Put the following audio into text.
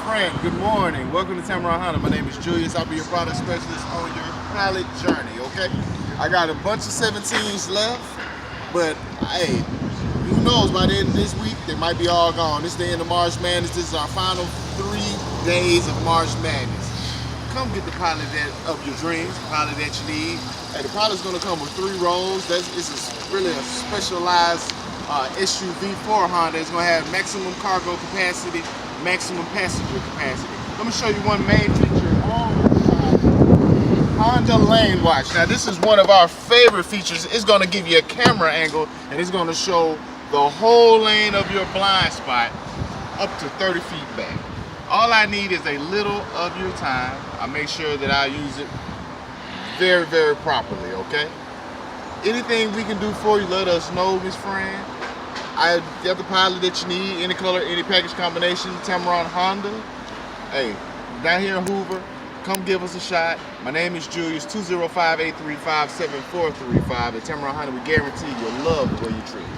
Fran, good morning. Welcome to Tameron Honda. My name is Julius. I'll be your product specialist on your pilot journey, okay? I got a bunch of 17s left, but hey, who knows, by the end of this week, they might be all gone. This is the end of March Madness. This is our final 3 days of March Madness. Come get the pilot of your dreams, the pilot that you need. Hey, the pilot's gonna come with 3 rows. This is really a specialized SUV for Honda. It's gonna have maximum cargo capacity, maximum passenger capacity. Let me show you one main feature on the Honda Lane Watch. Now this is one of our favorite features. It's gonna give you a camera angle and it's gonna show the whole lane of your blind spot up to 30 feet back. All I need is a little of your time. I make sure that I use it very, very properly, okay? Anything we can do for you, let us know, Miss Fran. I got the pilot that you need, any color, any package combination, Tameron Honda. Hey, down here in Hoover, come give us a shot. My name is Julius, 205-835-7435. At Tameron Honda, we guarantee you'll love the way you treat it.